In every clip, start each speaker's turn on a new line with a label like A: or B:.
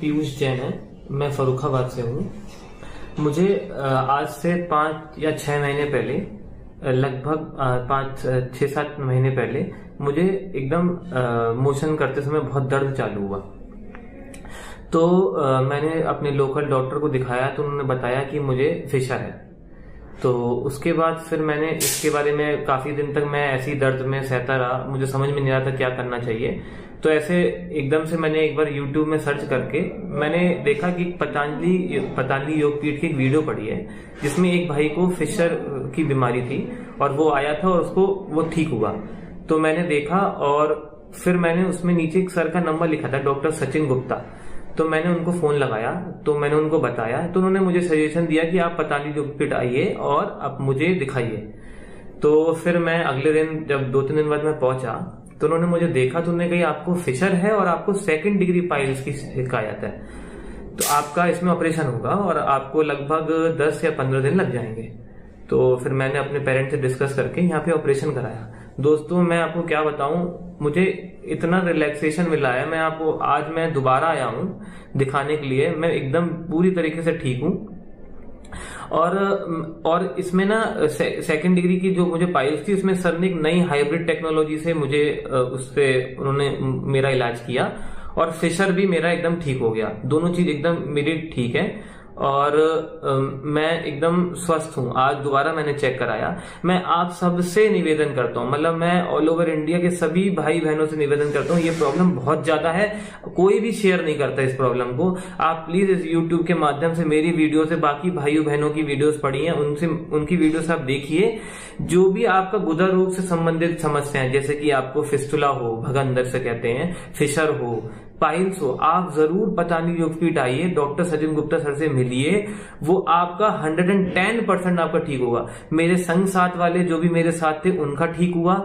A: पीयूष जैन है। मैं फर्रुखाबाद से हूँ। मुझे आज से 5 या 6 महीने पहले, लगभग 5-6-7 महीने पहले मुझे एकदम मोशन करते समय बहुत दर्द चालू हुआ। तो मैंने अपने लोकल डॉक्टर को दिखाया तो उन्होंने बताया कि मुझे फिशर है। तो उसके बाद फिर मैंने इसके बारे में काफी दिन तक मैं ऐसी दर्द में सहता रहा। मुझे समझ में नहीं आ रहा था क्या करना चाहिए। तो ऐसे एकदम से मैंने एक बार YouTube में सर्च करके मैंने देखा कि पतंजलि योगपीठ की एक वीडियो पड़ी है जिसमें एक भाई को फिशर की बीमारी थी और वो आया था और उसको वो ठीक हुआ। तो मैंने देखा और फिर मैंने उसमें नीचे एक सर का नंबर लिखा था, डॉक्टर सचिन गुप्ता। तो मैंने उनको फोन लगाया, तो मैंने उनको बताया, तो उन्होंने मुझे सजेशन दिया कि आप पतंजलि योगपीठ आइए और आप मुझे दिखाइए। तो फिर मैं अगले दिन जब 2-3 दिन बाद मैं पहुंचा तो उन्होंने मुझे देखा तो उन्होंने कहा आपको फिशर है और आपको 2nd डिग्री पाइल्स की शिकायत है, तो आपका इसमें ऑपरेशन होगा और आपको लगभग 10 या 15 दिन लग जाएंगे। तो फिर मैंने अपने पेरेंट्स से डिस्कस करके यहाँ पे ऑपरेशन कराया। दोस्तों मैं आपको क्या बताऊं, मुझे इतना रिलैक्सेशन मिला है। आज मैं दोबारा आया हूँ दिखाने के लिए। मैं एकदम पूरी तरीके से ठीक हूँ और इसमें ना 2nd डिग्री की जो मुझे पाइल्स थी उसमें सर ने एक नई हाइब्रिड टेक्नोलॉजी से मुझे उससे उन्होंने मेरा इलाज किया और फिशर भी मेरा एकदम ठीक हो गया। दोनों चीज एकदम मेरी ठीक है और मैं एकदम स्वस्थ हूँ। आज दोबारा मैंने चेक कराया। मैं आप सबसे निवेदन करता हूँ, मतलब मैं ऑल ओवर इंडिया के सभी भाई बहनों से निवेदन करता हूँ, ये प्रॉब्लम बहुत ज्यादा है, कोई भी शेयर नहीं करता इस प्रॉब्लम को। आप प्लीज इस यूट्यूब के माध्यम से मेरी वीडियो से बाकी भाइयों बहनों की वीडियोस पड़ी हैं, उनकी वीडियोस आप देखिए। जो भी आपका गुदा रोग से संबंधित समस्याएं, जैसे कि आपको फिस्टुला हो, भगंदर से कहते हैं, फिशर हो, पाइल्स हो, आप जरूर पतंजलि योगपीठ आइए, डॉक्टर सचिन गुप्ता सर से मिलिए। वो आपका 110% आपका ठीक होगा। मेरे संग साथ वाले जो भी मेरे साथ थे उनका ठीक हुआ।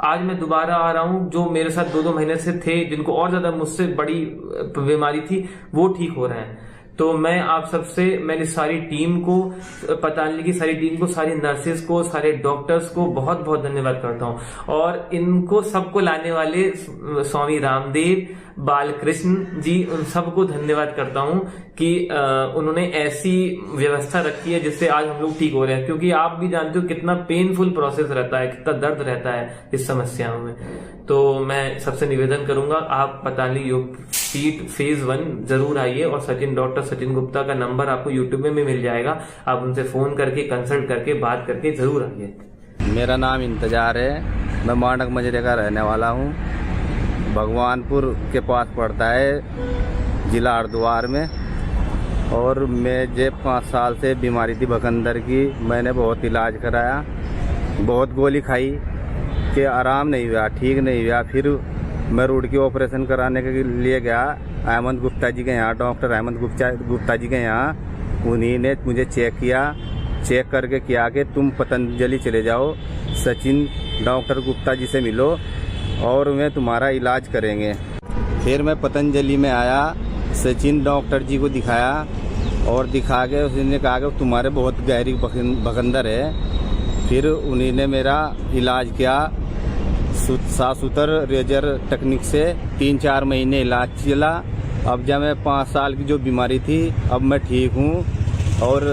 A: आज मैं दोबारा आ रहा हूं, जो मेरे साथ 2-2 महीने से थे, जिनको और ज्यादा मुझसे बड़ी बीमारी थी, वो ठीक हो रहे हैं। तो मैं आप सबसे, मेरी सारी टीम को, पतंजलि की सारी टीम को, सारी नर्सेस को, सारे डॉक्टर्स को बहुत बहुत धन्यवाद करता हूं। और इनको सबको लाने वाले स्वामी रामदेव, बालकृष्ण जी, उन सबको धन्यवाद करता हूं कि उन्होंने ऐसी व्यवस्था रखी है जिससे आज हम लोग ठीक हो रहे हैं। क्योंकि आप भी जानते हो कितना पेनफुल प्रोसेस रहता है, कितना दर्द रहता है इस समस्याओं में। तो मैं सबसे निवेदन करूंगा, आप पतंजलि योगपीठ फेज 1 जरूर आइए और डॉक्टर सचिन गुप्ता का नंबर आपको यूट्यूब में भी मिल जाएगा। आप उनसे फोन करके, कंसल्ट करके, बात करके जरूर आइए।
B: मेरा नाम इंतजार है, मैं मांडक मजरे का रहने वाला हूँ। भगवानपुर के पास पड़ता है, जिला हरिद्वार में। और मुझे 5 साल से बीमारी थी भगंदर की। मैंने बहुत इलाज कराया, बहुत गोली खाई कि आराम नहीं हुआ, ठीक नहीं हुआ। फिर मैं रोड की ऑपरेशन कराने के लिए गया अहमद गुप्ता जी के यहाँ, डॉक्टर अहमद गुप्ता जी के यहाँ। उन्हीं ने मुझे चेक किया, चेक करके किया कि तुम पतंजलि चले जाओ, सचिन डॉक्टर गुप्ता जी से मिलो और वे तुम्हारा इलाज करेंगे। फिर मैं पतंजलि में आया, सचिन डॉक्टर जी को दिखाया और दिखा के उसने कहा कि तुम्हारे बहुत गहरी भगंदर है। फिर उन्हीं ने मेरा इलाज किया, साफ सुथर रेजर टेक्निक से 3-4 महीने इलाज चला। अब जब मैं 5 साल की जो बीमारी थी, अब मैं ठीक हूँ। और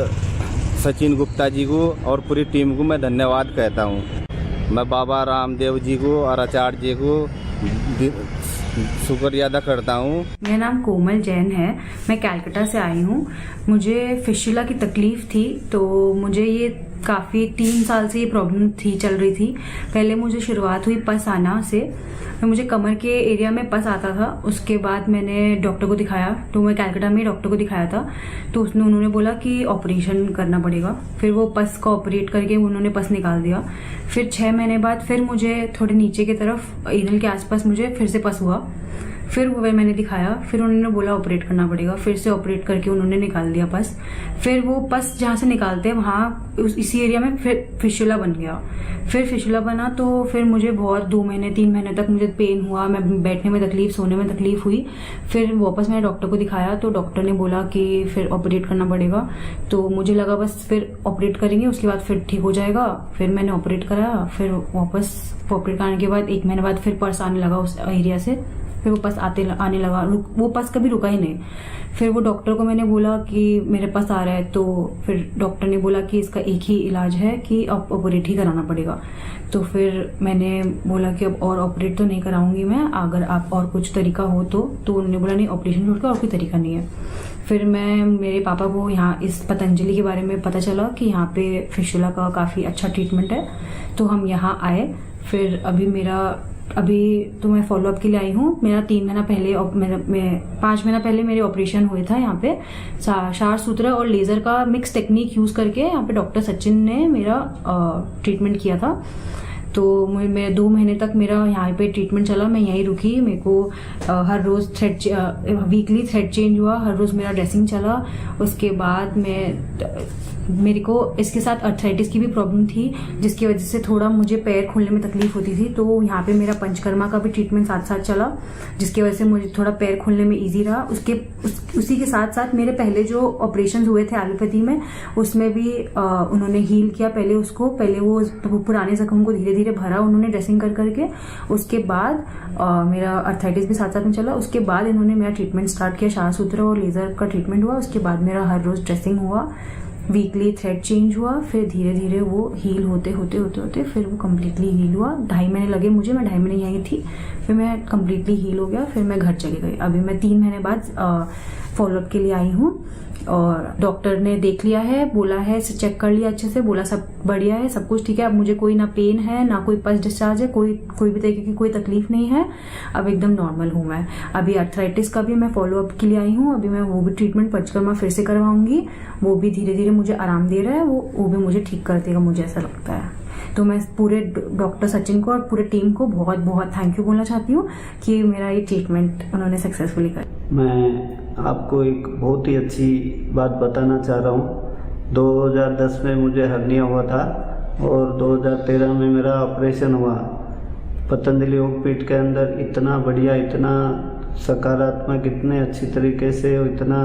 B: सचिन गुप्ता जी को और पूरी टीम को मैं धन्यवाद कहता हूँ। मैं बाबा रामदेव जी को और आचार्य जी को शुक्रिया अदा करता हूँ।
C: मेरा नाम कोमल जैन है, मैं कलकत्ता से आई हूँ। मुझे फिस्टुला की तकलीफ थी, तो मुझे ये काफ़ी 3 साल से ये प्रॉब्लम चल रही थी। पहले मुझे शुरुआत हुई पस आना से, तो मुझे कमर के एरिया में पस आता था। उसके बाद मैंने डॉक्टर को दिखाया, तो मैं कलकत्ता में डॉक्टर को दिखाया था, तो उन्होंने बोला कि ऑपरेशन करना पड़ेगा। फिर वो पस को ऑपरेट करके उन्होंने पस निकाल दिया। फिर 6 महीने बाद फिर मुझे थोड़े नीचे की तरफ एनल के आसपास मुझे फिर से पस हुआ। फिर वो मैंने दिखाया, फिर उन्होंने बोला ऑपरेट करना पड़ेगा। फिर से ऑपरेट करके उन्होंने निकाल दिया पस। फिर वो पस जहाँ से निकालते हैं वहाँ इसी एरिया में फिर फिस्टुला बन गया। फिर फिस्टुला बना तो फिर मुझे बहुत 2 महीने 3 महीने तक मुझे पेन हुआ, मैं बैठने में तकलीफ, सोने में तकलीफ हुई। फिर वापस मैंने डॉक्टर को दिखाया, तो डॉक्टर ने बोला कि फिर ऑपरेट करना पड़ेगा। तो मुझे लगा बस फिर ऑपरेट करेंगे उसके बाद फिर ठीक हो जाएगा। फिर मैंने ऑपरेट कराया। फिर वापस ऑपरेट कराने के बाद 1 महीने बाद फिर पर्स आने लगा उस एरिया से। फिर वो पस आने लगा, वो पस कभी रुका ही नहीं। फिर वो डॉक्टर को मैंने बोला कि मेरे पास आ रहा है, तो फिर डॉक्टर ने बोला कि इसका एक ही इलाज है कि अब ऑपरेट ही कराना पड़ेगा। तो फिर मैंने बोला कि अब और ऑपरेट तो नहीं कराऊंगी मैं, अगर आप और कुछ तरीका हो तो उन्होंने बोला नहीं, ऑपरेशन छोड़ के और कोई तरीका नहीं है। फिर मेरे पापा को यहाँ इस पतंजलि के बारे में पता चला कि यहाँ पे फिशुला का काफ़ी अच्छा ट्रीटमेंट है, तो हम यहाँ आए। फिर अभी तो मैं फॉलोअप के लिए आई हूँ। मेरा 3 महीना पहले, 5 महीना पहले मेरे ऑपरेशन हुए था यहाँ पे। क्षार सूत्र और लेज़र का मिक्स टेक्निक यूज़ करके यहाँ पे डॉक्टर सचिन ने मेरा ट्रीटमेंट किया था। तो मैं 2 महीने तक मेरा यहाँ पे ट्रीटमेंट चला, मैं यहीं रुकी। मेरे को हर रोज़ वीकली थ्रेड चेंज हुआ, हर रोज़ मेरा ड्रेसिंग चला। उसके बाद मेरे को इसके साथ अर्थराइटिस की भी प्रॉब्लम थी, जिसकी वजह से थोड़ा मुझे पैर खोलने में तकलीफ होती थी। तो यहाँ पे मेरा पंचकर्मा का भी ट्रीटमेंट साथ साथ चला, जिसकी वजह से मुझे थोड़ा पैर खोलने में इजी रहा। उसी के साथ साथ मेरे पहले जो ऑपरेशन हुए थे एलोपैथी में, उसमें भी उन्होंने हील किया। पहले वो पुराने जख्म को धीरे धीरे भरा उन्होंने ड्रेसिंग कर करके। उसके बाद मेरा अर्थराइटिस भी साथ साथ में चला। उसके बाद इन्होंने मेरा ट्रीटमेंट स्टार्ट किया, क्षार सूत्र और लेजर का ट्रीटमेंट हुआ। उसके बाद मेरा हर रोज ड्रेसिंग हुआ, वीकली थ्रेड चेंज हुआ। फिर धीरे धीरे वो हील होते फिर वो कम्प्लीटली हील हुआ। 2.5 महीने लगे मुझे, मैं 2.5 महीने यहीं थी। फिर मैं कम्प्लीटली हील हो गया, फिर मैं घर चली गई। अभी मैं 3 महीने बाद फॉलोअप के लिए आई हूँ और डॉक्टर ने देख लिया है, बोला है, चेक कर लिया अच्छे से, बोला सब बढ़िया है, सब कुछ ठीक है। अब मुझे कोई ना पेन है ना कोई पस डिस्चार्ज है, कोई भी तरीके की कोई तकलीफ नहीं है। अब एकदम नॉर्मल हूँ मैं। अभी अर्थराइटिस का भी मैं फॉलोअप के लिए आई हूँ। अभी मैं वो भी ट्रीटमेंट पंचकर्मा फिर से करवाऊंगी। वो भी धीरे धीरे मुझे आराम दे रहा है, वो भी मुझे ठीक कर देगा, मुझे ऐसा लगता है। तो मैं पूरे डॉक्टर सचिन को और पूरे टीम को बहुत बहुत थैंक यू बोलना चाहती हूँ कि मेरा ये ट्रीटमेंट उन्होंने सक्सेसफुली कर।
D: मैं आपको एक बहुत ही अच्छी बात बताना चाह रहा हूँ। 2010 में मुझे हर्निया हुआ था और 2013 में मेरा ऑपरेशन हुआ। पतंजलि योगपीठ के अंदर इतना बढ़िया, इतना सकारात्मक, इतने अच्छी तरीके से, इतना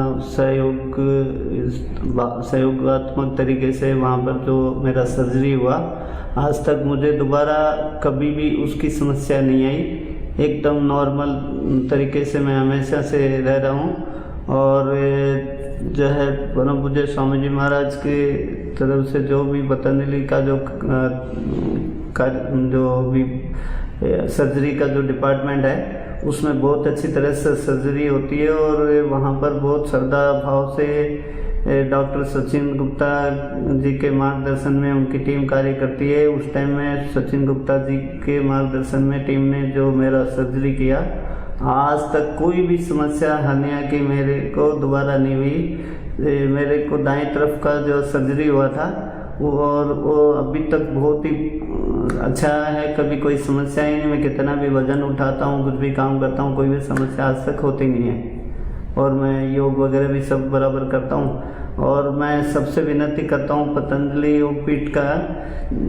D: सहयोगात्मक तरीके से वहाँ पर जो मेरा सर्जरी हुआ, आज तक मुझे दोबारा कभी भी उसकी समस्या नहीं आई। एकदम नॉर्मल तरीके से मैं हमेशा से रह रहा हूँ। और जो है परम पूज्य स्वामी जी महाराज की तरफ से जो भी पतंजलि का जो भी सर्जरी का जो डिपार्टमेंट है, उसमें बहुत अच्छी तरह से सर्जरी होती है। और वहाँ पर बहुत श्रद्धा भाव से डॉक्टर सचिन गुप्ता जी के मार्गदर्शन में उनकी टीम कार्य करती है। उस टाइम में सचिन गुप्ता जी के मार्गदर्शन में टीम ने जो मेरा सर्जरी किया, आज तक कोई भी समस्या हर्निया की मेरे को दोबारा नहीं हुई। मेरे को दाएं तरफ का जो सर्जरी हुआ था वो अभी तक बहुत ही अच्छा है, कभी कोई समस्या ही नहीं। मैं कितना भी वजन उठाता हूँ, कुछ भी काम करता हूँ, कोई भी समस्या आज तक होती नहीं है। और मैं योग वगैरह भी सब बराबर करता हूँ। और मैं सबसे विनती करता हूँ, पतंजलि योगपीठ का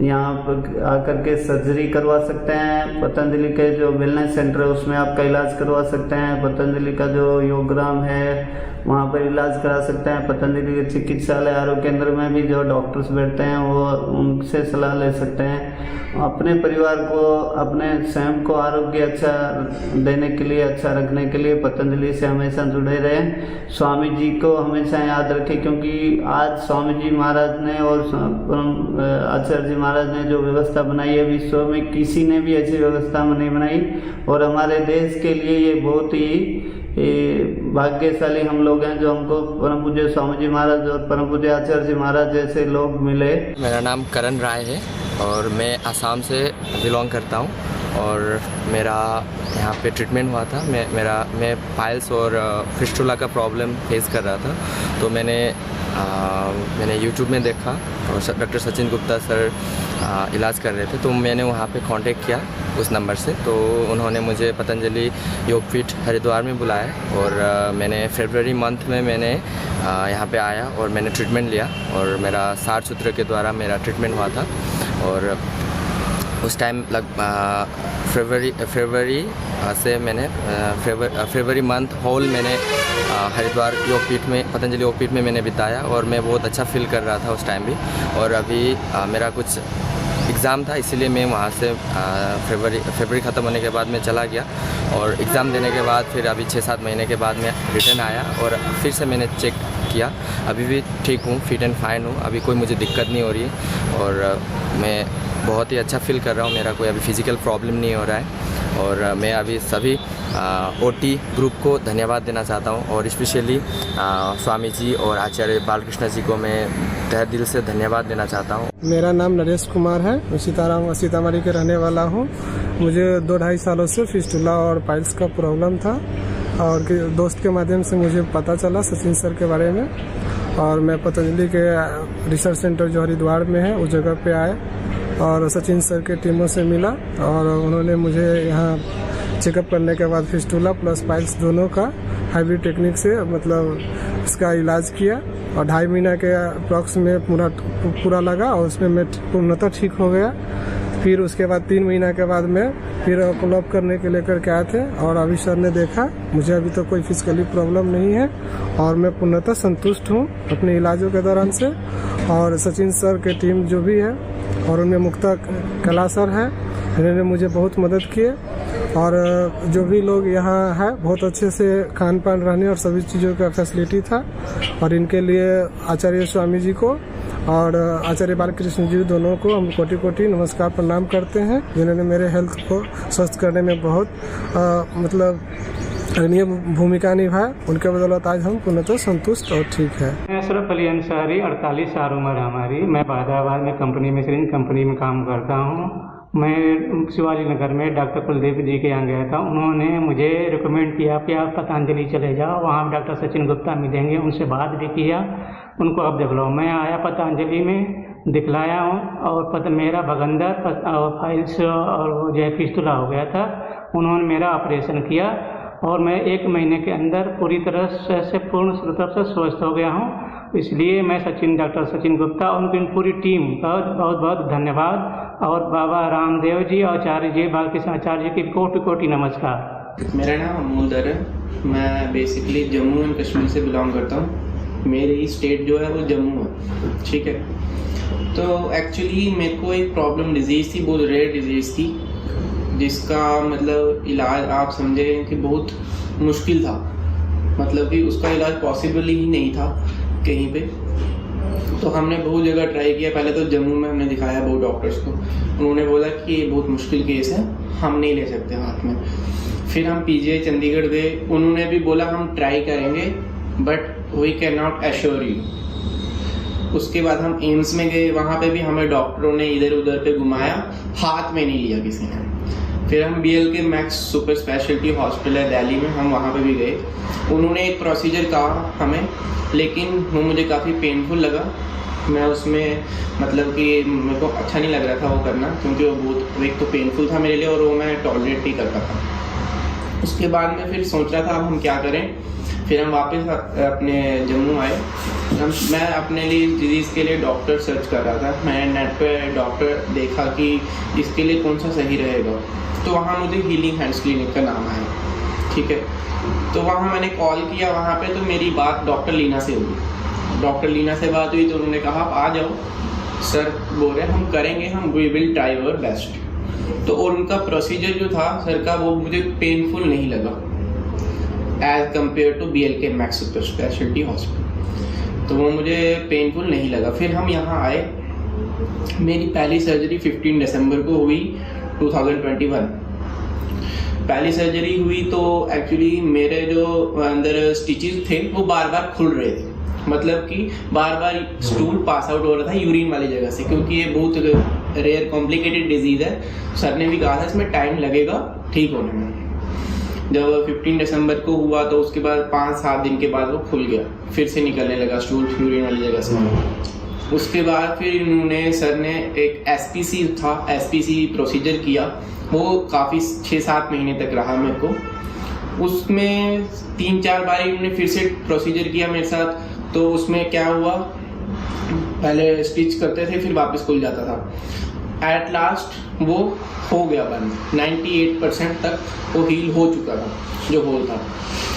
D: यहाँ पर आकर के सर्जरी करवा सकते हैं। पतंजलि के जो वेलनेस सेंटर है उसमें आपका इलाज करवा सकते हैं। पतंजलि का जो योगग्राम है वहाँ पर इलाज करा सकते हैं। पतंजलि के चिकित्सालय आरोग्य केंद्र में भी जो डॉक्टर्स बैठते हैं वो उनसे सलाह ले सकते हैं। अपने परिवार को, अपने स्वयं को आरोग्य अच्छा देने के लिए, अच्छा रखने के लिए पतंजलि से हमेशा जुड़े रहें। स्वामी जी को हमेशा याद रखें, क्योंकि आज स्वामी जी महाराज ने और आचार्य जी महाराज ने जो व्यवस्था बनाई है, विश्व में किसी ने भी ऐसी व्यवस्था नहीं बनाई। और हमारे देश के लिए ये बहुत ही भाग्यशाली हम लोग हैं जो हमको परम पूज्य स्वामी जी महाराज और परम पूज्य आचार्य जी महाराज जैसे लोग मिले।
E: मेरा नाम करण राय है और मैं असम से बिलोंग करता हूँ। और मेरा यहाँ पे ट्रीटमेंट हुआ था। मैं पाइल्स और फिस्टुला का प्रॉब्लम फेस कर रहा था। तो मैंने यूट्यूब में देखा और डॉक्टर सचिन गुप्ता सर इलाज कर रहे थे, तो मैंने वहाँ पे कांटेक्ट किया उस नंबर से। तो उन्होंने मुझे पतंजलि योगपीठ हरिद्वार में बुलाया और मैंने फरवरी मंथ में मैंने यहाँ पे आया और मैंने ट्रीटमेंट लिया। और मेरा क्षार सूत्र के द्वारा मेरा ट्रीटमेंट हुआ था। और उस टाइम फरवरी मंथ होल मैंने हरिद्वार योगपीठ में, पतंजलि योगपीठ में मैंने बिताया और मैं बहुत अच्छा फील कर रहा था उस टाइम भी। और अभी मेरा कुछ एग्ज़ाम था, इसीलिए मैं वहाँ से फरवरी ख़त्म होने के बाद मैं चला गया। और एग्ज़ाम देने के बाद फिर अभी 6-7 महीने के बाद मैं रिटर्न आया और फिर से मैंने चेक किया। अभी भी ठीक हूँ, फिट एंड फाइन हूँ, अभी कोई मुझे दिक्कत नहीं हो रही है और मैं बहुत ही अच्छा फील कर रहा हूँ। मेरा कोई अभी फिज़िकल प्रॉब्लम नहीं हो रहा है और मैं अभी सभी OT ग्रुप को धन्यवाद देना चाहता हूँ और स्पेशली स्वामी जी और आचार्य बालकृष्ण जी को मैं तहे दिल से धन्यवाद देना चाहता हूँ।
F: मेरा नाम नरेश कुमार है, मैं सीतामढ़ी के रहने वाला हूँ। मुझे 2-2.5 सालों से फिस्टुला और पाइल्स का प्रॉब्लम था और दोस्त के माध्यम से मुझे पता चला सचिन सर के बारे में और मैं पतंजलि के रिसर्च सेंटर जो हरिद्वार में है उस जगह पे आए और सचिन सर के टीमों से मिला और उन्होंने मुझे यहाँ चेकअप करने के बाद फिस्टुला प्लस पाइल्स दोनों का हाइब्रिड टेक्निक से मतलब इसका इलाज किया और 2.5 महीना के अप्रॉक्स में पूरा लगा और उसमें मैं पूर्णतः ठीक हो गया। फिर उसके बाद 3 महीना के बाद मैं फिर फॉलोअप करने के लेकर के आए थे और अभी सर ने देखा मुझे अभी तो कोई फिजिकली प्रॉब्लम नहीं है और मैं पूर्णतः संतुष्ट हूँ अपने इलाजों के दौरान से। और सचिन सर के टीम जो भी है और उनमें मुक्ता कला सर है, इन्होंने मुझे बहुत मदद किए और जो भी लोग यहाँ है बहुत अच्छे से खान पान रहने और सभी चीज़ों का फैसिलिटी था और इनके लिए आचार्य स्वामी जी को और आचार्य बालकृष्ण जी दोनों को हम कोटि कोटि नमस्कार प्रणाम करते हैं, जिन्होंने मेरे हेल्थ को स्वस्थ करने में बहुत मतलब अग्रणीय भूमिका निभाई। उनके बदौलत आज हम पूर्णतः संतुष्ट और ठीक है।
G: मैं अशरफ अली अंसारी, 48 साल उम्र हमारी। मैं बादाबाद में कंपनी में सिरिंज कंपनी में काम करता हूँ। मैं शिवाजी नगर में डॉक्टर कुलदीप जी के यहाँ गया था। उन्होंने मुझे रिकमेंड किया कि आप पतंजलि चले जाओ, वहाँ डॉक्टर सचिन गुप्ता मिलेंगे, उनसे बात भी किया, उनको आप देख लो। मैं आया पतंजलि में, दिखलाया हूँ और मेरा भगंदर और फाइल्स और वो जो फिस्टुला हो गया था, उन्होंने मेरा ऑपरेशन किया और मैं 1 महीने के अंदर पूरी तरह से पूर्ण रूप से स्वस्थ हो गया हूँ। इसलिए मैं डॉक्टर सचिन गुप्ता और उनकी पूरी टीम का बहुत बहुत धन्यवाद और बाबा रामदेव जी और आचार्य जी बालकृष्ण आचार्य जी की कोटि कोटि नमस्कार।
H: मेरा नाम अमूलदर है, मैं बेसिकली जम्मू एंड कश्मीर से बिलोंग करता हूँ। मेरी स्टेट जो है वो जम्मू है, ठीक है। तो एक्चुअली मेरे को एक प्रॉब्लम डिजीज़ थी, बहुत रेयर डिजीज़ थी, जिसका मतलब इलाज आप समझे कि बहुत मुश्किल था, मतलब कि उसका इलाज पॉसिबल ही नहीं था कहीं पे। तो हमने बहुत जगह ट्राई किया। पहले तो जम्मू में हमने दिखाया बहुत डॉक्टर्स को, उन्होंने बोला कि ये बहुत मुश्किल केस है, हम नहीं ले सकते हाथ में। फिर हम PGI चंडीगढ़ गए, उन्होंने भी बोला हम ट्राई करेंगे but we can not assure you. उसके बाद हम एम्स में गए, वहाँ पे भी हमें डॉक्टरों ने इधर उधर पे घुमाया, हाथ में नहीं लिया किसी ने। फिर हम BLK Max super speciality hospital है दिल्ली में, हम वहाँ पे भी गए। उन्होंने एक प्रोसीजर कहा हमें, लेकिन वो मुझे काफ़ी पेनफुल लगा। मैं उसमें मतलब कि मेरे को अच्छा नहीं लग रहा था वो करना, क्योंकि वो बहुत एक तो पेनफुल था मेरे लिए और वो मैं टॉलरेट नहीं करता था। उसके बाद में फिर सोच रहा था अब हम क्या करें। फिर हम वापस अपने जम्मू आए। मैं अपने लिए डिजीज़ के लिए डॉक्टर सर्च कर रहा था। मैंने नेट पे डॉक्टर देखा कि इसके लिए कौन सा सही रहेगा, तो वहाँ मुझे हीलिंग हैंड्स क्लिनिक का नाम आया, ठीक है। तो वहाँ मैंने कॉल किया वहाँ पे, तो मेरी बात डॉक्टर लीना से हुई। डॉक्टर लीना से बात हुई तो उन्होंने कहा आप आ जाओ, सर बोल रहे हम करेंगे, हम we will try our best. तो और उनका प्रोसीजर जो था सर का, वो मुझे पेनफुल नहीं लगा as compare to BLK Max super speciality hospital, तो वो मुझे पेनफुल नहीं लगा। फिर हम यहाँ आए। मेरी पहली सर्जरी 15 दिसंबर को हुई 2021। पहली सर्जरी हुई तो एक्चुअली मेरे जो अंदर स्टिचेस थे वो बार बार खुल रहे थे, मतलब कि बार बार स्टूल पास आउट हो रहा था यूरिन वाली जगह से, क्योंकि ये बहुत रेयर कॉम्प्लिकेटेड डिजीज़ है। सर ने भी कहा था इसमें टाइम लगेगा ठीक होने में। जब 15 दिसंबर को हुआ तो उसके बाद 5-7 दिन के बाद वो खुल गया, फिर से निकलने लगा स्टूल यूरिन वाली जगह से। उसके बाद फिर इन्होंने सर ने एक SPC प्रोसीजर किया, वो काफ़ी 6-7 महीने तक रहा मेरे को। उसमें 3-4 बार इन्होंने फिर से प्रोसीजर किया मेरे साथ। तो उसमें क्या हुआ, पहले स्टिच करते थे फिर वापस खुल जाता था। एट लास्ट वो हो गया बंद, 98% तक वो हील हो चुका था जो होल था,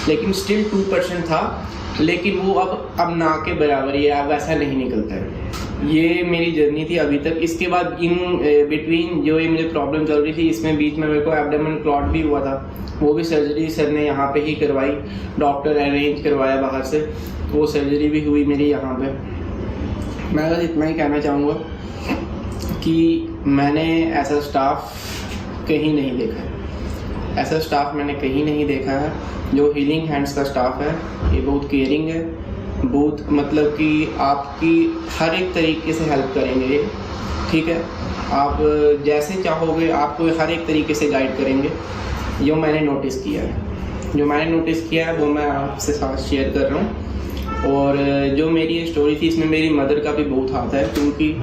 H: लेकिन स्टिल 2% था, लेकिन वो अब ना के बराबर ही है, अब वैसा नहीं निकलता है। ये मेरी जर्नी थी अभी तक। इसके बाद इन बिटवीन जो ये मुझे प्रॉब्लम चल रही थी, इसमें बीच में मेरे को एब्डोमेन क्लॉट भी हुआ था, वो भी सर्जरी सर ने यहाँ पे ही करवाई, डॉक्टर अरेंज करवाया बाहर से, वो सर्जरी भी हुई मेरी यहाँ पे। मैं बस इतना ही कहना चाहूँगा कि मैंने ऐसा स्टाफ कहीं नहीं देखा है, ऐसा स्टाफ मैंने कहीं नहीं देखा है। जो हीलिंग हैंड्स का स्टाफ है ये बहुत केयरिंग है, बहुत मतलब कि आपकी हर एक तरीके से हेल्प करेंगे, ठीक है। आप जैसे चाहोगे आपको हर एक तरीके से गाइड करेंगे। जो मैंने नोटिस किया है वो मैं आपसे साथ शेयर कर रहा हूँ। और जो मेरी ये स्टोरी थी इसमें मेरी मदर का भी बहुत हाथ है, क्योंकि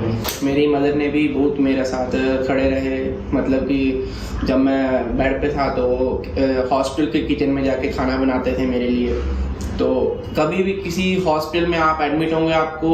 H: मेरी मदर ने भी बहुत मेरे साथ खड़े रहे। मतलब कि जब मैं बेड पे था तो हॉस्पिटल के किचन में जाके खाना बनाते थे मेरे लिए। तो कभी भी किसी हॉस्पिटल में आप एडमिट होंगे, आपको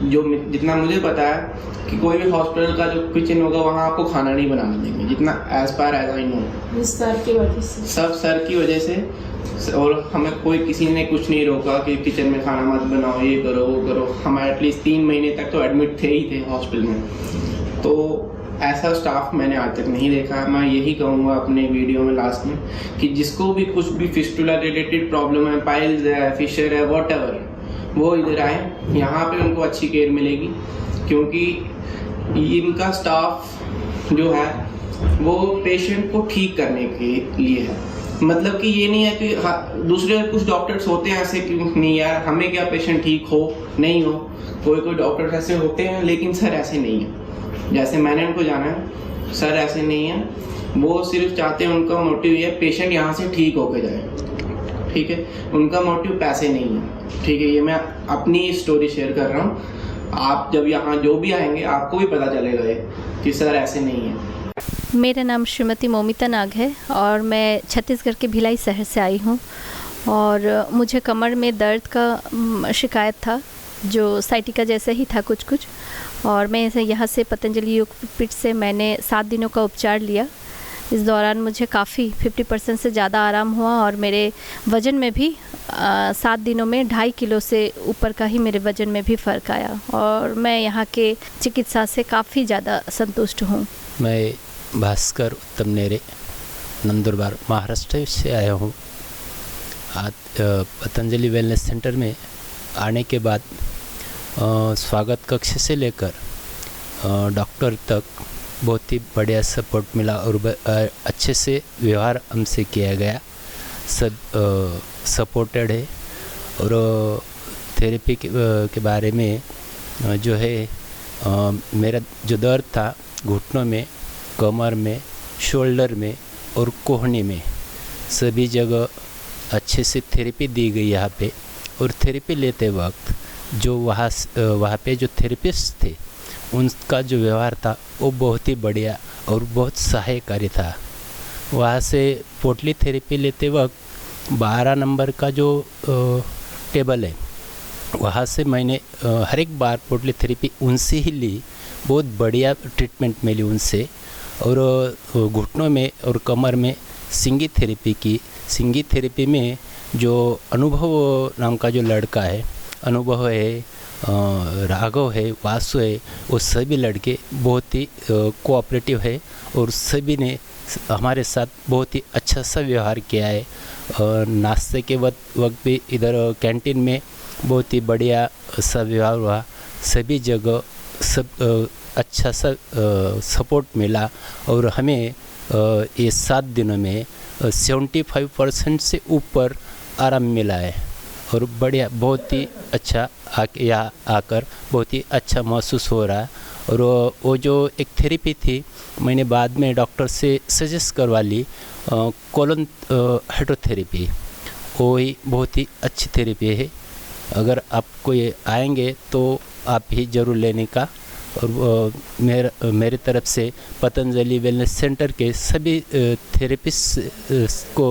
H: जो जितना मुझे पता है कि कोई भी हॉस्पिटल का जो किचन होगा वहाँ आपको खाना नहीं बनाने देंगे, जितना as per as I know.
I: Sir की वजह से,
H: सब सर की वजह से। और हमें कोई किसी ने कुछ नहीं रोका कि किचन में खाना मत बनाओ, ये करो वो करो। हम एटलीस्ट 3 महीने तक तो एडमिट थे ही थे हॉस्पिटल में। तो ऐसा स्टाफ मैंने आज तक नहीं देखा। मैं यही कहूँगा अपने वीडियो में लास्ट में कि जिसको भी कुछ भी फिस्टुला रिलेटेड प्रॉब्लम है, पाइल्स है, फिशर है, वॉटएवर, वो इधर आए, यहाँ पे उनको अच्छी केयर मिलेगी। क्योंकि इनका स्टाफ जो है वो पेशेंट को ठीक करने के लिए है। मतलब कि ये नहीं है कि दूसरे कुछ डॉक्टर्स होते हैं ऐसे कि नहीं यार हमें क्या, पेशेंट ठीक हो नहीं हो, कोई डॉक्टर ऐसे होते हैं, लेकिन सर ऐसे नहीं है। जैसे मैंने उनको जाना है, सर ऐसे नहीं है। वो सिर्फ चाहते हैं, उनका मोटिव ये है पेशेंट यहाँ से ठीक होके जाए, ठीक है। उनका मोटिव पैसे नहीं है, ठीक है। ये मैं अपनी स्टोरी शेयर कर रहा हूँ। आप जब यहाँ जो भी आएंगे आपको भी पता चलेगा ये कि सर ऐसे नहीं है।
J: मेरा नाम श्रीमती मोमिता नाग है और मैं छत्तीसगढ़ के भिलाई शहर से आई हूँ। और मुझे कमर में दर्द का शिकायत था, जो साइटिका जैसा ही था कुछ कुछ। और मैं यहाँ से पतंजलि योगपीठ से मैंने 7 दिनों का उपचार लिया। इस दौरान मुझे काफ़ी 50% से ज़्यादा आराम हुआ और मेरे वज़न में भी 7 दिनों में 2.5 किलो से ऊपर का ही मेरे वज़न में भी फ़र्क आया। और मैं यहाँ के चिकित्सा से काफ़ी ज़्यादा संतुष्ट हूँ।
K: मैं भास्कर उत्तम नेरे नंदुरबार महाराष्ट्र से आया हूँ। आज पतंजलि वेलनेस सेंटर में आने के बाद स्वागत कक्ष से लेकर डॉक्टर तक बहुत ही बढ़िया सपोर्ट मिला और अच्छे से व्यवहार हमसे किया गया। सब सपोर्टेड है। और थेरेपी के बारे में जो है मेरा जो दर्द था घुटनों में, कमर में, शोल्डर में और कोहनी में, सभी जगह अच्छे से थेरेपी दी गई यहाँ पे। और थेरेपी लेते वक्त जो वहाँ पे जो थेरेपिस्ट थे उनका जो व्यवहार था वो बहुत ही बढ़िया और बहुत सहायकारी था। वहाँ से पोटली थेरेपी लेते वक्त 12 नंबर का जो टेबल है वहाँ से मैंने हर एक बार पोटली थेरेपी उनसे ही ली। बहुत बढ़िया ट्रीटमेंट मिली उनसे। और घुटनों में और कमर में सिंगी थेरेपी की। सिंगी थेरेपी में जो अनुभव नाम का जो लड़का है, अनुभव है, राघव है, वासु है, वो सभी लड़के बहुत ही कोऑपरेटिव है और सभी ने हमारे साथ बहुत ही अच्छा सा व्यवहार किया है। नाश्ते के वक्त भी इधर कैंटीन में बहुत ही बढ़िया सा व्यवहार हुआ। सभी जगह सब अच्छा सा सपोर्ट मिला और हमें ये 7 दिनों में 75% से ऊपर आराम मिला है। और बढ़िया, बहुत ही अच्छा यहाँ आकर बहुत ही अच्छा महसूस हो रहा है। और वो जो एक थेरेपी थी मैंने बाद में डॉक्टर से सजेस्ट करवा ली, कोलन हाइड्रोथेरेपी, वो ही बहुत ही अच्छी थेरेपी है। अगर आप कोई आएंगे तो आप ही ज़रूर लेने का। और मेरे तरफ से पतंजलि वेलनेस सेंटर के सभी थेरेपिस्ट को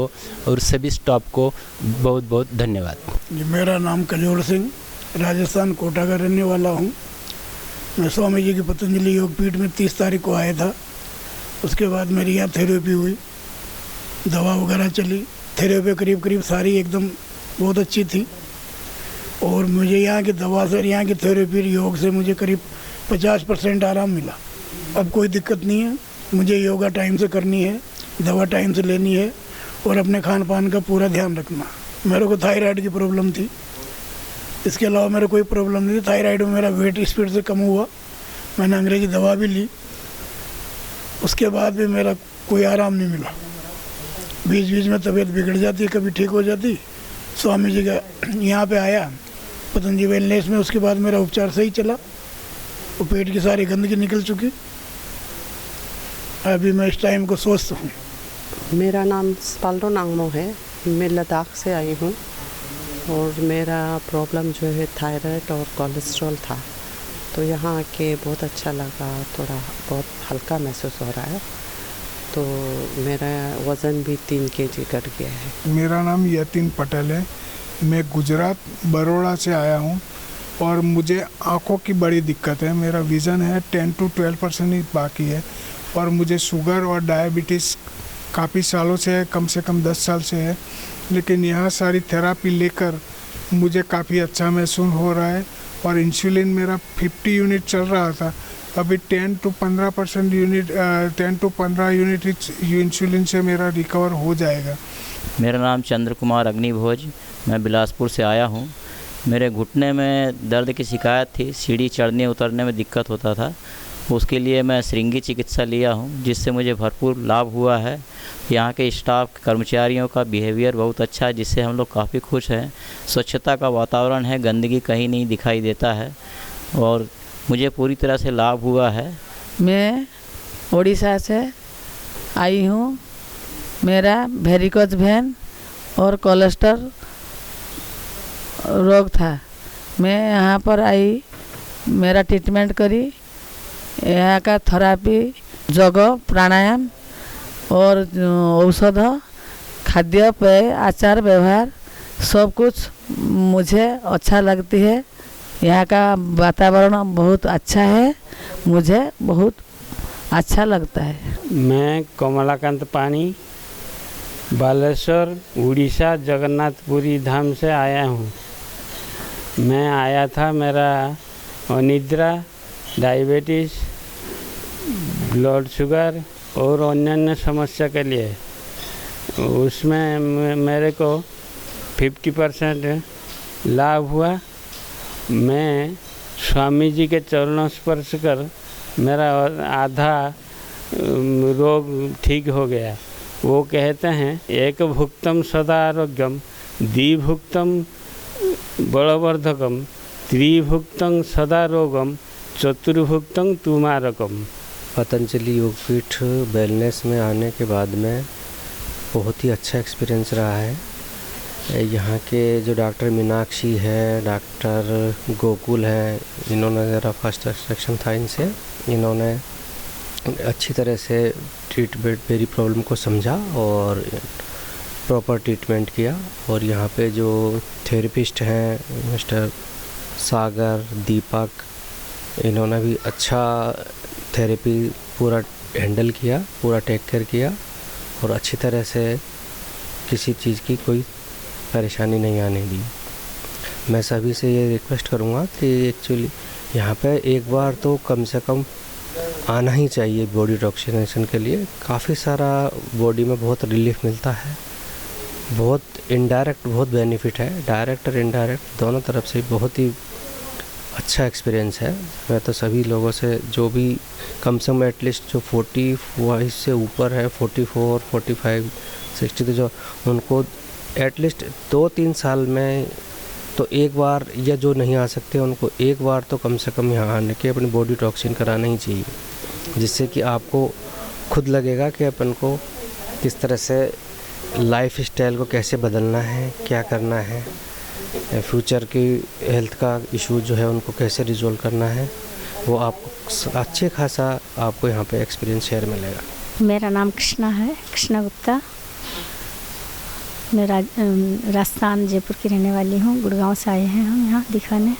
K: और सभी स्टाफ को बहुत बहुत धन्यवाद।
L: जी, मेरा नाम कजोड़ सिंह, राजस्थान कोटा का रहने वाला हूँ। मैं स्वामी जी की पतंजलि योगपीठ में 30 तारीख को आया था। उसके बाद मेरी यहाँ थेरेपी हुई, दवा वगैरह चली। थेरेपी करीब सारी एकदम बहुत अच्छी थी। और मुझे यहाँ की दवा से, यहाँ की थेरेपी योग से मुझे करीब 50% आराम मिला। अब कोई दिक्कत नहीं है। मुझे योगा टाइम से करनी है, दवा टाइम से लेनी है और अपने खान पान का पूरा ध्यान रखना। मेरे को थायराइड की प्रॉब्लम थी, इसके अलावा मेरे कोई प्रॉब्लम नहीं थी। थायराइड में मेरा वेट स्पीड से कम हुआ, मैंने अंग्रेजी दवा भी ली, उसके बाद भी मेरा कोई आराम नहीं मिला। बीच बीच में तबीयत बिगड़ जाती, कभी ठीक हो जाती। स्वामी जी का यहाँ पे आया पतंजलि वेलनेस में, उसके बाद मेरा उपचार सही चला, वो पेट की सारी गंदगी निकल चुकी। अभी मैं इस टाइम को स्वस्थ हूँ।
I: मेरा नाम स्पाल्डो नांगमो है, मैं लद्दाख से आई हूँ और मेरा प्रॉब्लम जो है थायराइड और कोलेस्ट्रॉल था। तो यहाँ आके बहुत अच्छा लगा, थोड़ा बहुत हल्का महसूस हो रहा है। तो मेरा वज़न भी 3 kg घट गया है।
M: मेरा नाम यतीन पटेल है, मैं गुजरात बड़ौदा से आया हूँ और मुझे आँखों की बड़ी दिक्कत है। मेरा विज़न है 10 to 12% ही बाकी है और मुझे शुगर और डायबिटीज़ काफ़ी सालों से है, कम से कम 10 साल से है। लेकिन यहाँ सारी थेरापी लेकर मुझे काफ़ी अच्छा महसूस हो रहा है और इंसुलिन मेरा 50 यूनिट चल रहा था, अभी 10 to 15 यूनिट इंसुलिन से मेरा रिकवर हो जाएगा।
N: मेरा नाम चंद्र कुमार अग्निभोज, मैं बिलासपुर से आया हूँ। मेरे घुटने में दर्द की शिकायत थी, सीढ़ी चढ़ने उतरने में दिक्कत होता था। उसके लिए मैं श्रृंगी चिकित्सा लिया हूँ, जिससे मुझे भरपूर लाभ हुआ है। यहाँ के स्टाफ कर्मचारियों का बिहेवियर बहुत अच्छा है, जिससे हम लोग काफ़ी खुश हैं। स्वच्छता का वातावरण है, गंदगी कहीं नहीं दिखाई देता है और मुझे पूरी तरह से लाभ हुआ है।
O: मैं उड़ीसा से आई हूँ। मेरा वेरिकोज वेन और कोलेस्ट्रॉल रोग था। मैं यहाँ पर आई, मेरा ट्रीटमेंट करी। यहाँ का थेरापी, योग, प्राणायाम और औषध, खाद्य पेय, आचार व्यवहार सब कुछ मुझे अच्छा लगती है। यहाँ का वातावरण बहुत अच्छा है, मुझे बहुत अच्छा लगता है।
G: मैं कमलाकांत पानी बालेश्वर उड़ीसा जगन्नाथपुरी धाम से आया हूँ। मैं आया था, मेरा अनिद्रा, डायबिटीज़, ब्लड शुगर और अन्य समस्या के लिए। उसमें मेरे को 50% लाभ हुआ। मैं स्वामी जी के चरणों स्पर्श कर मेरा आधा रोग ठीक हो गया। वो कहते हैं, एक भुक्तम सदा आरोग्यम, द्विभुक्तम बलवर्धकम, त्रिभुक्तम सदा रोगम, चतुर्भुक्तम तुमारकम।
P: पतंजलि योगपीठ वेलनेस में आने के बाद में बहुत ही अच्छा एक्सपीरियंस रहा है। यहाँ के जो डॉक्टर मीनाक्षी है, डॉक्टर गोकुल है, इन्होंने ज़रा फर्स्ट इंस्ट्रक्शन था इनसे, इन्होंने अच्छी तरह से ट्रीटमेंट मेरी प्रॉब्लम को समझा और प्रॉपर ट्रीटमेंट किया। और यहाँ पे जो थेरेपिस्ट हैं मिस्टर सागर, दीपक, इन्होंने भी अच्छा थेरेपी पूरा हैंडल किया, पूरा टेक केयर किया और अच्छी तरह से किसी चीज़ की कोई परेशानी नहीं आने दी। मैं सभी से ये रिक्वेस्ट करूँगा कि एक्चुअली यहाँ पे एक बार तो कम से कम आना ही चाहिए बॉडी डिटॉक्सिफिकेशन के लिए। काफ़ी सारा बॉडी में बहुत रिलीफ मिलता है, बहुत इनडायरेक्ट बहुत बेनिफिट है, डायरेक्ट और इनडायरेक्ट दोनों तरफ से बहुत ही अच्छा एक्सपीरियंस है। मैं तो सभी लोगों से जो भी कम से कम एटलीस्ट जो 40 से ऊपर है, 44, 45, 60, तो जो उनको एटलीस्ट 2-3 साल में तो एक बार, या जो नहीं आ सकते उनको एक बार तो कम से कम यहाँ आने के अपनी बॉडी टॉक्सिन कराना ही चाहिए, जिससे कि आपको खुद लगेगा कि अपन को किस तरह से लाइफ स्टाइल को कैसे बदलना है, क्या करना है, फ्यूचर की हेल्थ का इशू जो है उनको कैसे रिजॉल्व करना है, वो आपको अच्छे खासा आपको यहाँ पे एक्सपीरियंस शेयर मिलेगा।
J: मेरा नाम कृष्णा है, कृष्णा गुप्ता। मैं राजस्थान जयपुर की रहने वाली हूँ। गुड़गांव से आए हैं हम यहाँ दिखाने।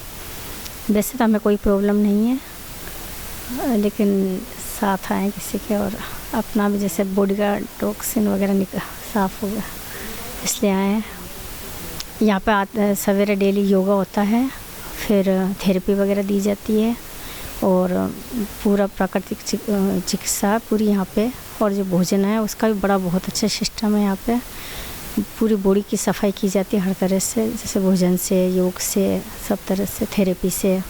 J: वैसे तो हमें कोई प्रॉब्लम नहीं है, लेकिन साथ आए किसी के और अपना भी जैसे बॉडी का टॉक्सिन वगैरह साफ़ हो गया, इसलिए आए हैं। यहाँ पे आते सवेरे डेली योगा होता है, फिर थेरेपी वगैरह दी जाती है,
Q: और पूरा प्राकृतिक चिकित्सा पूरी यहाँ पे, और जो भोजन है उसका भी बहुत अच्छा सिस्टम है यहाँ पे। पूरी बॉडी की सफाई की जाती है हर तरह से, जैसे भोजन से, योग से, सब तरह से, थेरेपी से।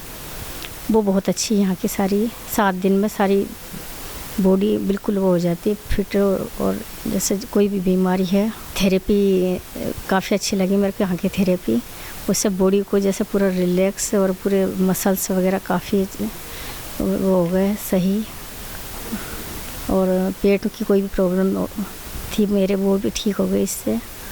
Q: वो बहुत अच्छी यहाँ की सारी 7 दिन में सारी बॉडी बिल्कुल वो हो जाती है फिट, और जैसे कोई भी बीमारी है, थेरेपी काफ़ी अच्छी लगी मेरे को यहाँ की थेरेपी। उससे बॉडी को जैसे पूरा रिलैक्स और पूरे मसल्स वगैरह काफ़ी वो हो गए सही, और पेट की कोई भी प्रॉब्लम थी मेरे वो भी ठीक हो गई इससे।